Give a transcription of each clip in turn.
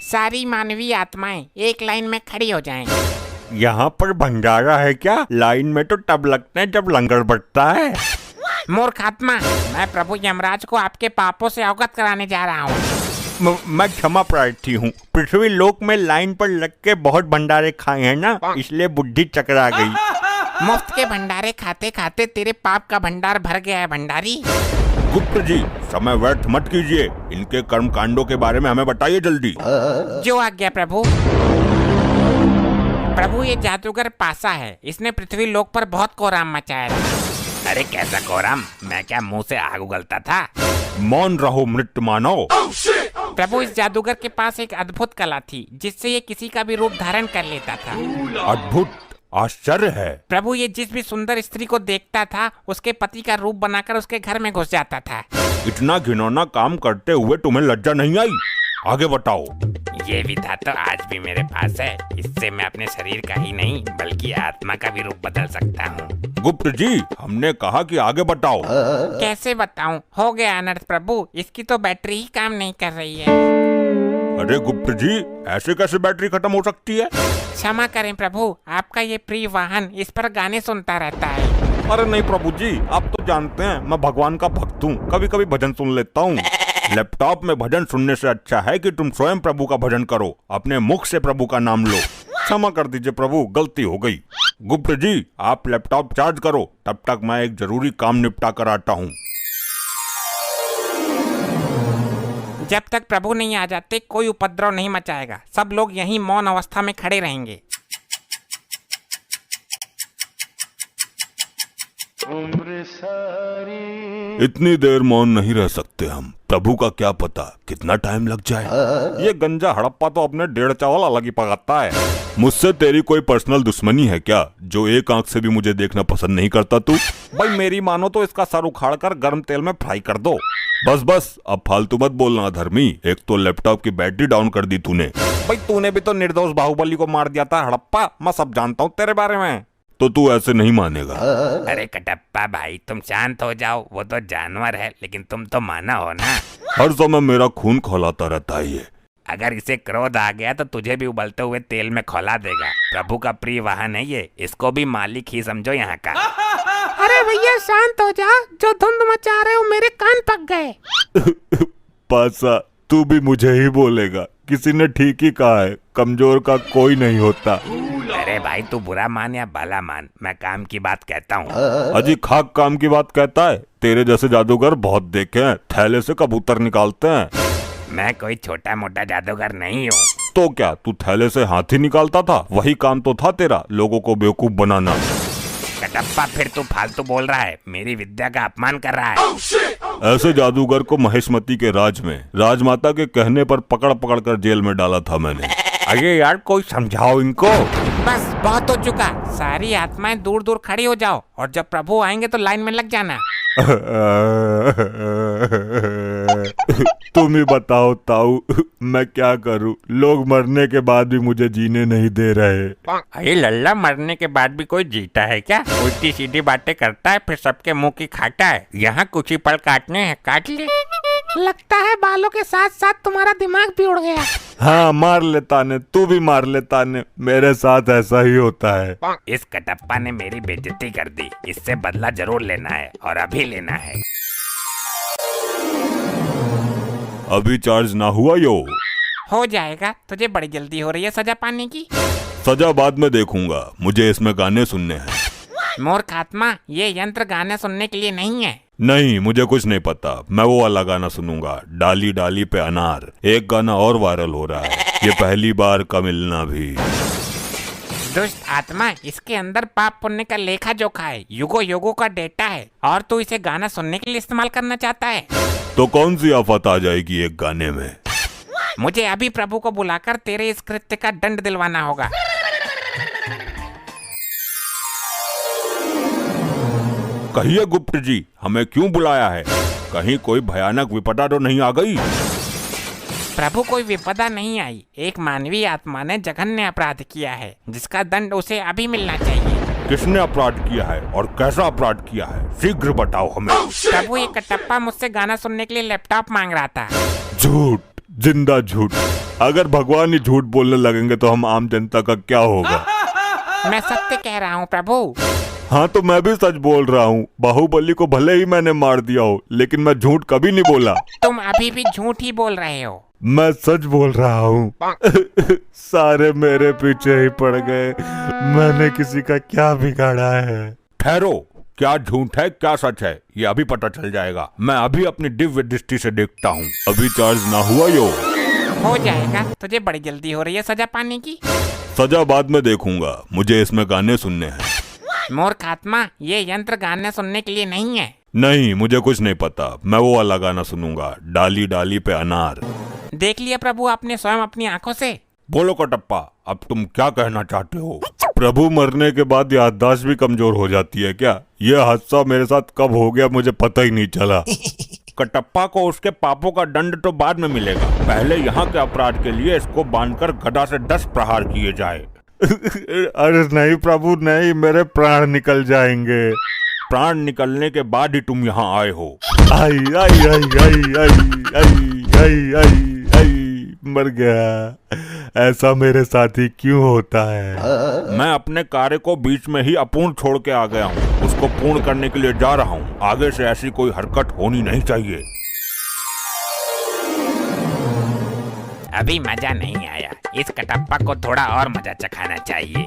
सारी मानवीय आत्माएं एक लाइन में खड़ी हो जाएं। यहाँ पर भंडारा है क्या? लाइन में तो तब लगते हैं जब लंगर बटता है। मूर्ख आत्मा, मैं प्रभु यमराज को आपके पापों से अवगत कराने जा रहा हूँ। मैं क्षमा प्रार्थी हूँ। पृथ्वी लोक में लाइन पर लग के बहुत भंडारे खाए हैं ना, इसलिए बुद्धि चकरा गई। मुफ्त के भंडारे खाते खाते तेरे पाप का भंडार भर गया है भंडारी। गुप्त जी, समय व्यर्थ मत कीजिए। इनके कर्म कांडों के बारे में हमें बताइए जल्दी। जो आज्ञा प्रभु। प्रभु, ये जादूगर पासा है। इसने पृथ्वी लोक पर बहुत कोहराम मचाया था। अरे कैसा कोहराम? मैं क्या मुंह से आग उगलता था? मौन रहो मृत मानव। प्रभु, इस जादूगर के पास एक अद्भुत कला थी जिससे ये किसी का भी रूप धारण कर लेता था। अद्भुत? आश्चर्य है। प्रभु, ये जिस भी सुंदर स्त्री को देखता था उसके पति का रूप बनाकर उसके घर में घुस जाता था। इतना घिनौना काम करते हुए तुम्हें लज्जा नहीं आई? आगे बताओ। ये विधा तो आज भी मेरे पास है। इससे मैं अपने शरीर का ही नहीं बल्कि आत्मा का भी रूप बदल सकता हूँ। गुप्त जी, हमने कहा कि आगे बताओ। कैसे बताऊं? हो गया अनर्थ प्रभु, इसकी तो बैटरी ही काम नहीं कर रही है। अरे गुप्त जी, ऐसे कैसे बैटरी खत्म हो सकती है? क्षमा करें प्रभु, आपका ये प्रिय वाहन इस पर गाने सुनता रहता है। अरे नहीं प्रभु जी, आप तो जानते हैं मैं भगवान का भक्त हूँ। कभी कभी भजन सुन लेता हूँ। लैपटॉप में भजन सुनने से अच्छा है कि तुम स्वयं प्रभु का भजन करो। अपने मुख से प्रभु का नाम लो। क्षमा कर दीजिए प्रभु, गलती हो गई। गुप्त जी, आप लैपटॉप चार्ज करो, तब तक मैं एक जरूरी काम निपटा कर आता हूँ। जब तक प्रभु नहीं आ जाते कोई उपद्रव नहीं मचाएगा। सब लोग यहीं मौन अवस्था में खड़े रहेंगे। इतनी देर मौन नहीं रह सकते हम। प्रभु का क्या पता कितना टाइम लग जाए। ये गंजा हड़प्पा तो अपने 1.5 चावल अलग ही पकाता है। मुझसे तेरी कोई पर्सनल दुश्मनी है क्या, जो एक आंख से भी मुझे देखना पसंद नहीं करता तू? भाई मेरी मानो तो इसका सर उखाड़ कर गर्म तेल में फ्राई कर दो। बस बस, अब फालतू मत बोलना धर्मी। एक तो लैपटॉप की बैटरी डाउन कर दी तूने। भाई तूने भी तो निर्दोष बाहुबली को मार दिया था हड़प्पा। मैं सब जानता हूँ तेरे बारे में। तो तू ऐसे नहीं मानेगा। अरे कटप्पा भाई, तुम शांत हो जाओ। वो तो जानवर है लेकिन तुम तो माना हो ना। हर समय मेरा खून खौलाता रहता है ये। अगर इसे क्रोध आ गया तो तुझे भी उबलते हुए तेल में खौला देगा। प्रभु का प्रिय वाहन है ये, इसको भी मालिक ही समझो यहाँ का। अरे भैया शांत हो जा, जो धुंध मचा रहे हो मेरे कान पक गए। पासा, तू भी मुझे ही बोलेगा? किसी ने ठीक ही कहा है, कमजोर का कोई नहीं होता। अरे भाई, तू बुरा मान या भला मान, मैं काम की बात कहता हूँ। अजी खाक काम की बात कहता है? तेरे जैसे जादूगर बहुत देखे हैं, थैले से कबूतर निकालते हैं। मैं कोई छोटा मोटा जादूगर नहीं हूँ। तो क्या तू थैले से हाथी निकालता था? वही काम तो था तेरा, लोगों को बेवकूफ बनाना। कटप्पा, फिर तू फालतू बोल रहा है, मेरी विद्या का अपमान कर रहा है। ऐसे जादूगर को महेशमती के राज में राजमाता के कहने पर पकड़ पकड़ कर जेल में डाला था मैंने। अरे यार, कोई समझाओ इनको। बस बहुत हो चुका। सारी आत्माएं दूर दूर खड़ी हो जाओ और जब प्रभु आएंगे तो लाइन में लग जाना। तुम ही बताओ ताऊ, मैं क्या करूं? लोग मरने के बाद भी मुझे जीने नहीं दे रहे। अरे लल्ला, मरने के बाद भी कोई जीता है क्या? उल्टी सीधी बातें करता है फिर सबके मुंह की खाता है। यहाँ कुछ ही पल काटने हैं, काट ले। लगता है बालों के साथ साथ तुम्हारा दिमाग भी उड़ गया। हाँ, मार लेता ने, तू भी मार लेता ने। मेरे साथ ऐसा ही होता है। इस कटप्पा ने मेरी बेइज्जती कर दी। इससे बदला जरूर लेना है और अभी लेना है। अभी चार्ज ना हुआ यो? हो जाएगा, तुझे बड़ी जल्दी हो रही है सजा पाने की। सजा बाद में देखूंगा, मुझे इसमें गाने सुनने हैं। मूर्ख आत्मा, ये यंत्र गाने सुनने के लिए नहीं है। नहीं, मुझे कुछ नहीं पता। मैं वो वाला गाना सुनूंगा, डाली डाली पे अनार। एक गाना और वायरल हो रहा है, ये पहली बार का मिलना भी। दुष्ट आत्मा, इसके अंदर पाप पुण्य का लेखा जोखा है, युगों युगों का डेटा है और तू इसे गाना सुनने के लिए इस्तेमाल करना चाहता है। तो कौन सी आफत आ जाएगी एक गाने में? मुझे अभी प्रभु को बुलाकर तेरे इस कृत्य का दंड दिलवाना होगा। कहिए गुप्त जी, हमें क्यों बुलाया है? कहीं कोई भयानक विपदा तो नहीं आ गई? प्रभु, कोई विपदा नहीं आई। एक मानवीय आत्मा ने जघन्य अपराध किया है जिसका दंड उसे अभी मिलना चाहिए। किसने अपराध किया है और कैसा अपराध किया है? शीघ्र बताओ हमें। प्रभु, ये कटप्पा मुझसे गाना सुनने के लिए लैपटॉप मांग रहा था। झूठ, जिंदा झूठ। अगर भगवान ही झूठ बोलने लगेंगे तो हम आम जनता का क्या होगा? मैं सत्य कह रहा हूँ प्रभु। हाँ तो मैं भी सच बोल रहा हूँ। बाहुबली को भले ही मैंने मार दिया हो, लेकिन मैं झूठ कभी नहीं बोला। तुम अभी भी झूठ ही बोल रहे हो। मैं सच बोल रहा हूँ। सारे मेरे पीछे ही पड़ गए। मैंने किसी का क्या बिगाड़ा है? ठहरो, क्या झूठ है क्या सच है ये अभी पता चल जाएगा। मैं अभी अपनी दिव्य दृष्टि से देखता हूँ। अभी चार्ज ना हुआ यो? हो जाएगा, तुझे बड़ी जल्दी हो रही है सजा पाने की। सजा बाद में देखूंगा, मुझे इसमें गाने सुनने हैं। मूर्ख आत्मा, ये यंत्र गाने सुनने के लिए नहीं है। नहीं, मुझे कुछ नहीं पता। मैं वो वाला गाना सुनूंगा, डाली डाली पे अनार। देख लिया प्रभु आपने स्वयं अपनी आंखों से। बोलो कटप्पा, अब तुम क्या कहना चाहते हो? प्रभु मरने के बाद याददाश्त भी कमजोर हो जाती है क्या? ये हादसा मेरे साथ कब हो गया मुझे पता ही नहीं चला। कटप्पा को उसके पापों का दंड तो बाद में मिलेगा। पहले यहाँ के अपराध के लिए इसको बांधकर गदा से 10 प्रहार किए जाए। अरे नहीं प्रभु नहीं, मेरे प्राण निकल जाएंगे। प्राण निकलने के बाद ही तुम यहाँ आए हो। आई आई आई आई आई आई आई आई आई मर गया। ऐसा मेरे साथ ही क्यों होता है? मैं अपने कार्य को बीच में ही अपूर्ण छोड़ के आ गया हूँ। उसको पूर्ण करने के लिए जा रहा हूँ। आगे से ऐसी कोई हरकत होनी नहीं चाहिए। अभी मजा नहीं आया, इस कटप्पा को थोड़ा और मजा चखाना चाहिए।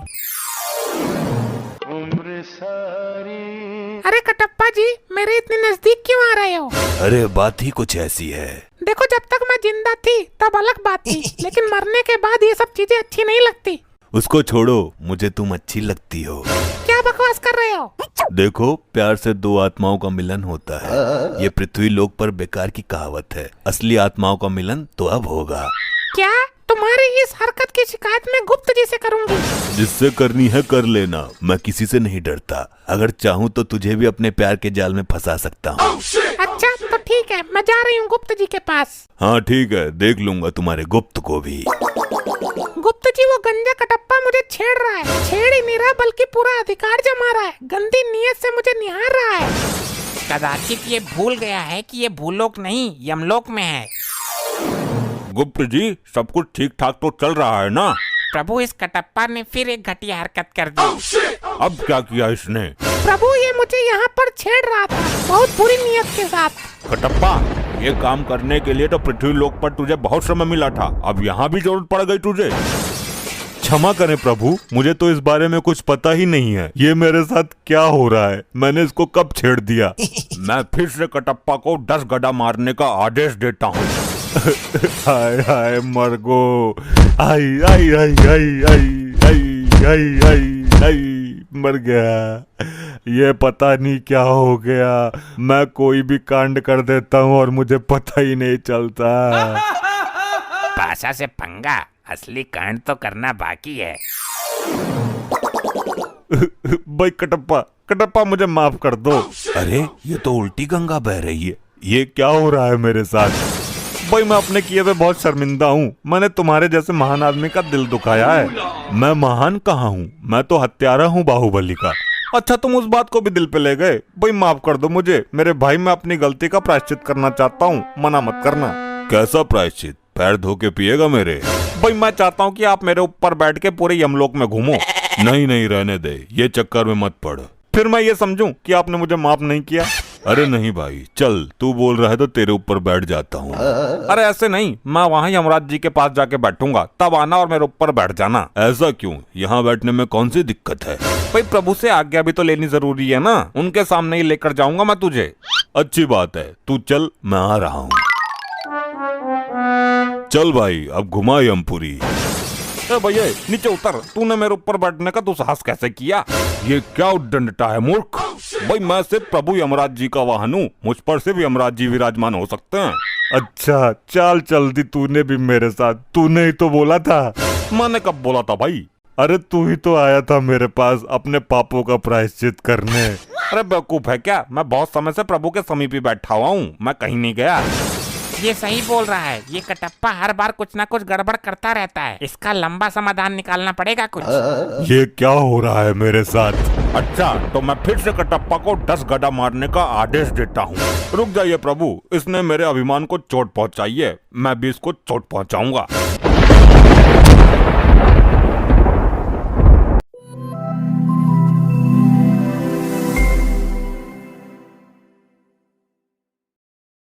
अरे कटप्पा जी, मेरे इतने नजदीक क्यों आ रहे हो? अरे बात ही कुछ ऐसी है। देखो, जब तक मैं जिंदा थी तब अलग बात थी, लेकिन मरने के बाद ये सब चीजें अच्छी नहीं लगती। उसको छोड़ो, मुझे तुम अच्छी लगती हो। क्या बकवास कर रहे हो? देखो, प्यार से दो आत्माओं का मिलन होता है। ये पृथ्वी लोक पर बेकार की कहावत है। असली आत्माओं का मिलन तो अब होगा। क्या? तुम्हारी इस हरकत की शिकायत मैं गुप्त जी से करूंगी। जिससे करनी है कर लेना, मैं किसी से नहीं डरता। अगर चाहूँ तो तुझे भी अपने प्यार के जाल में फंसा सकता हूँ। अच्छा तो ठीक है, मैं जा रही हूँ गुप्त जी के पास। हाँ ठीक है, देख लूंगा तुम्हारे गुप्त को भी। गुप्त जी, वो गंजा कटप्पा मुझे छेड़ रहा है। छेड़ ही नहीं रहा बल्कि पूरा अधिकार जमा रहा है। गंदी नीयत से मुझे निहार रहा है। कदाचित ये भूल गया है कि ये भूलोक नहीं यमलोक में है। गुप्त जी, सब कुछ ठीक ठाक तो चल रहा है ना? प्रभु, इस कटप्पा ने फिर एक घटिया हरकत कर दी। अब क्या किया इसने? प्रभु, ये मुझे यहाँ पर छेड़ रहा था बहुत बुरी नीयत के साथ। कटप्पा, ये काम करने के लिए तो पृथ्वी लोक पर तुझे बहुत समय मिला था। अब यहाँ भी जरूरत पड़ गई तुझे। क्षमा करें प्रभु, मुझे तो इस बारे में कुछ पता ही नहीं है। ये मेरे साथ क्या हो रहा है? मैंने इसको कब छेड़ दिया? मैं फिर से कटप्पा को 10 गदा मारने का आदेश देता हूँ। हाय हाय मरगो, आई आई आई आई आई आई आई आई आई मर गया। ये पता नहीं क्या हो गया। मैं कोई भी कांड कर देता हूँ और मुझे पता ही नहीं चलता। पासा से पंगा, असली कांड तो करना बाकी है। भाई कटप्पा, कटप्पा मुझे माफ कर दो। अरे ये तो उल्टी गंगा बह रही है। ये क्या हो रहा है मेरे साथ? भाई मैं अपने किए पे बहुत शर्मिंदा हूँ। मैंने तुम्हारे जैसे महान आदमी का दिल दुखाया है। मैं महान कहाँ हूँ, मैं तो हत्यारा हूँ बाहुबली का। अच्छा तुम उस बात को भी दिल पे ले गए। भाई माफ कर दो मुझे मेरे भाई, मैं अपनी गलती का प्रायश्चित करना चाहता हूँ, मना मत करना। कैसा प्रायश्चित? पैर धो के पिएगा मेरे? भाई मैं चाहता हूँ कि आप मेरे ऊपर बैठ के पूरे यमलोक में घूमो। नहीं नहीं रहने दे, ये चक्कर में मत पड़। फिर मैं ये समझूं कि आपने मुझे माफ नहीं किया। अरे नहीं भाई, चल तू बोल रहा है तो तेरे ऊपर बैठ जाता हूँ। अरे ऐसे नहीं, मैं वहाँ यमराज जी के पास जाके बैठूंगा, तब आना और मेरे ऊपर बैठ जाना। ऐसा क्यों? यहाँ बैठने में कौन सी दिक्कत है? भाई प्रभु से आज्ञा भी तो लेनी जरूरी है ना। उनके सामने ही लेकर जाऊंगा मैं तुझे। अच्छी बात है, तू चल, मैं आ रहा हूँ। चल भाई, अब घुमा यमपुरी। भैया नीचे उतर, तूने मेरे ऊपर बैठने का दुस्साहस कैसे किया? ये क्या उद्दंडता है मूर्ख। भाई मैं सिर्फ प्रभु यमराज जी का वाहन हूँ, मुझ पर सिर्फ यमराज जी विराजमान हो सकते हैं। अच्छा चाल चल दी तूने भी मेरे साथ। तूने ही तो बोला था। मैंने कब बोला था भाई? अरे तू ही तो आया था मेरे पास अपने पापों का प्रायश्चित करने। अरे बेवकूफ है क्या? मैं बहुत समय से प्रभु के समीप ही बैठा हुआ हूँ, मैं कहीं नहीं गया। ये सही बोल रहा है, ये कटप्पा हर बार कुछ ना कुछ गड़बड़ करता रहता है। इसका लंबा समाधान निकालना पड़ेगा कुछ। ये क्या हो रहा है मेरे साथ? अच्छा, तो मैं फिर से कटप्पा को 10 गदा मारने का आदेश देता हूँ। रुक जाइए प्रभु, इसने मेरे अभिमान को चोट पहुँचाई है, मैं भी इसको चोट पहुँचाऊंगा।